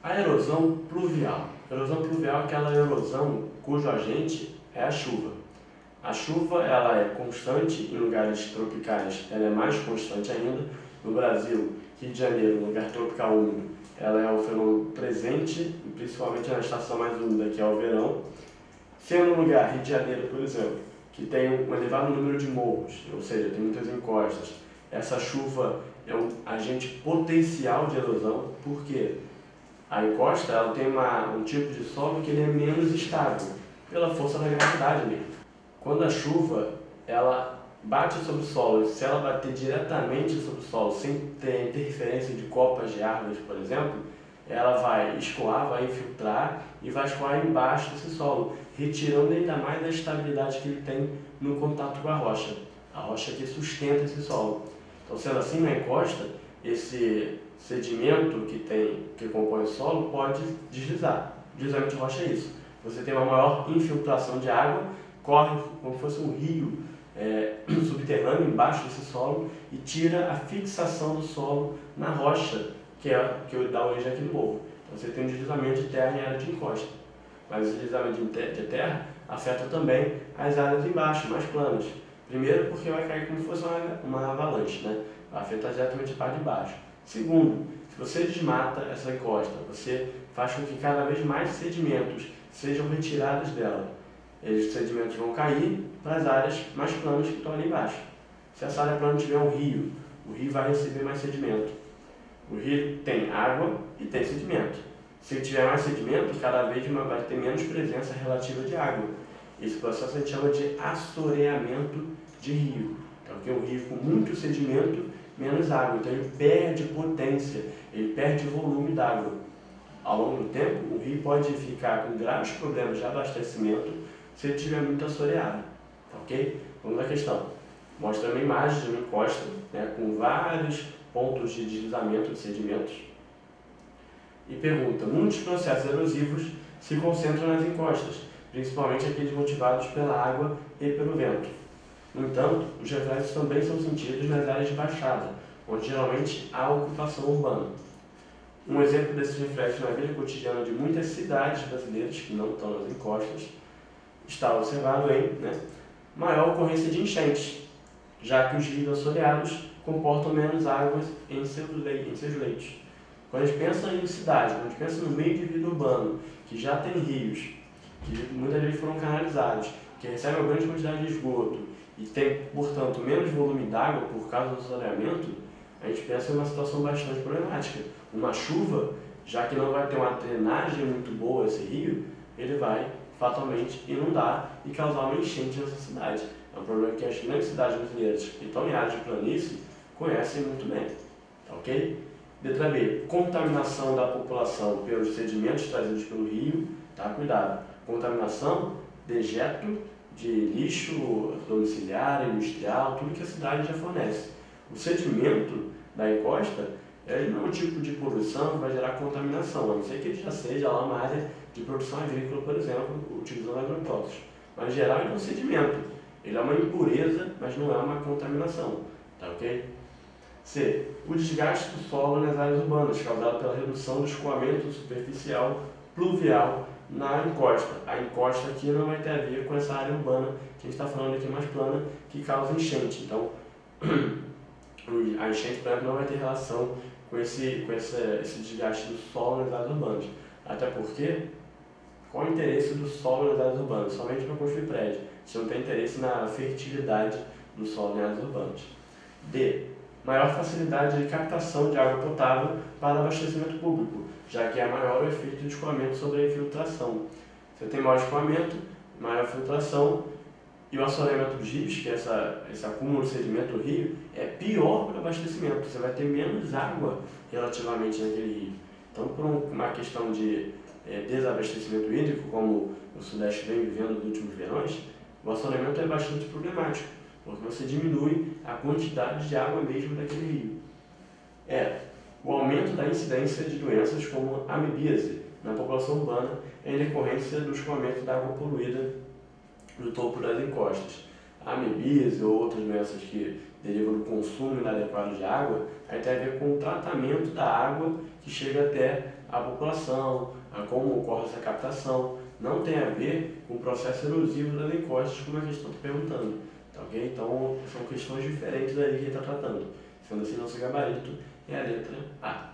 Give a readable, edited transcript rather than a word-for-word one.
A erosão pluvial. A erosão pluvial é aquela erosão cujo agente é a chuva. A chuva ela é constante em lugares tropicais, ela é mais constante ainda. No Brasil, Rio de Janeiro, um lugar tropical úmido, ela é um fenômeno presente, principalmente na estação mais úmida, que é o verão. Sendo um lugar, Rio de Janeiro, por exemplo, que tem um elevado número de morros, ou seja, tem muitas encostas, essa chuva é um agente potencial de erosão, porque a encosta ela tem um tipo de solo que ele é menos estável, pela força da gravidade mesmo. Quando a chuva ela bate sobre o solo, se ela bater diretamente sobre o solo, sem ter interferência de copas de árvores, por exemplo, ela vai escoar, vai infiltrar e vai escoar embaixo desse solo, retirando ainda mais a estabilidade que ele tem no contato com a rocha que sustenta esse solo. Então, sendo assim, na encosta, esse sedimento que compõe o solo pode deslizar. Deslizamento de rocha é isso. Você tem uma maior infiltração de água, corre como se fosse um rio subterrâneo embaixo desse solo e tira a fixação do solo na rocha, que dá origem aqui no morro. Então você tem um deslizamento de terra em área de encosta. Mas o deslizamento de terra afeta também as áreas embaixo, mais planas. Primeiro, porque vai cair como se fosse uma avalanche, né? Vai afetar diretamente a parte de baixo. Segundo, se você desmata essa encosta, você faz com que cada vez mais sedimentos sejam retirados dela. Esses sedimentos vão cair para as áreas mais planas que estão ali embaixo. Se essa área plana tiver um rio, o rio vai receber mais sedimento. O rio tem água e tem sedimento. Se tiver mais sedimento, cada vez vai ter menos presença relativa de água. Esse processo a gente chama de assoreamento de rio. Então, aqui é um rio com muito sedimento, menos água. Então, ele perde potência, ele perde volume d'água. Ao longo do tempo, o rio pode ficar com graves problemas de abastecimento se ele estiver muito assoreado. Ok? Vamos à questão. Mostra uma imagem de uma encosta, né, com vários pontos de deslizamento de sedimentos. E pergunta: muitos processos erosivos se concentram nas encostas, principalmente aqueles motivados pela água e pelo vento. No entanto, os reflexos também são sentidos nas áreas de baixada, onde geralmente há ocupação urbana. Um exemplo desses reflexos na vida cotidiana de muitas cidades brasileiras que não estão nas encostas está observado em maior ocorrência de enchentes, já que os rios assoreados comportam menos águas em seus leitos. Quando a gente pensa em cidade, quando a gente pensa no meio de vida urbano, que já tem rios, que muitas vezes foram canalizados, que recebem uma grande quantidade de esgoto e tem, portanto, menos volume d'água por causa do assoreamento, a gente pensa em uma situação bastante problemática. Uma chuva, já que não vai ter uma drenagem muito boa esse rio, ele vai fatalmente inundar e causar uma enchente nessa cidade. É um problema que as grandes cidades brasileiras que estão em áreas de planície conhecem muito bem. Tá ok? Letra B. Contaminação da população pelos sedimentos trazidos pelo rio. Tá? Cuidado. Contaminação, dejeto de lixo domiciliar, industrial, tudo que a cidade já fornece. O sedimento da encosta ele não é um tipo de poluição que vai gerar contaminação, a não ser que ele já seja lá uma área de produção agrícola, por exemplo, utilizando agrotóxicos. Mas, em geral, ele é um sedimento. Ele é uma impureza, mas não é uma contaminação. Tá ok? C. O desgaste do solo nas áreas urbanas, causado pela redução do escoamento superficial pluvial na encosta. A encosta aqui não vai ter a ver com essa área urbana que a gente está falando aqui mais plana, que causa enchente. Então, a enchente, por exemplo, não vai ter relação com esse desgaste do solo nas áreas urbanas. Até porque, qual é o interesse do solo nas áreas urbanas? Somente para construir prédio. Você não tem interesse na fertilidade do solo nas áreas urbanas. D. Maior facilidade de captação de água potável para abastecimento público, já que é maior o efeito de escoamento sobre a infiltração. Você tem maior escoamento, maior filtração, e o assoreamento dos rios, que é esse acúmulo de sedimento do rio, é pior para o abastecimento. Você vai ter menos água relativamente naquele rio. Então, por uma questão de desabastecimento hídrico, como o Sudeste vem vivendo nos últimos verões, o assoreamento é bastante problemático, porque você diminui a quantidade de água mesmo daquele rio. O aumento da incidência de doenças como amebíase na população urbana em decorrência do escoamento da água poluída no topo das encostas. amebíase ou outras doenças que derivam do consumo inadequado de água, aí tem a ver com o tratamento da água que chega até a população, a como ocorre essa captação. Não tem a ver com o processo erosivo das encostas, como a questão está perguntando. Tá, ok? Então, são questões diferentes aí que ele está tratando. Sendo assim, nosso gabarito é a letra A.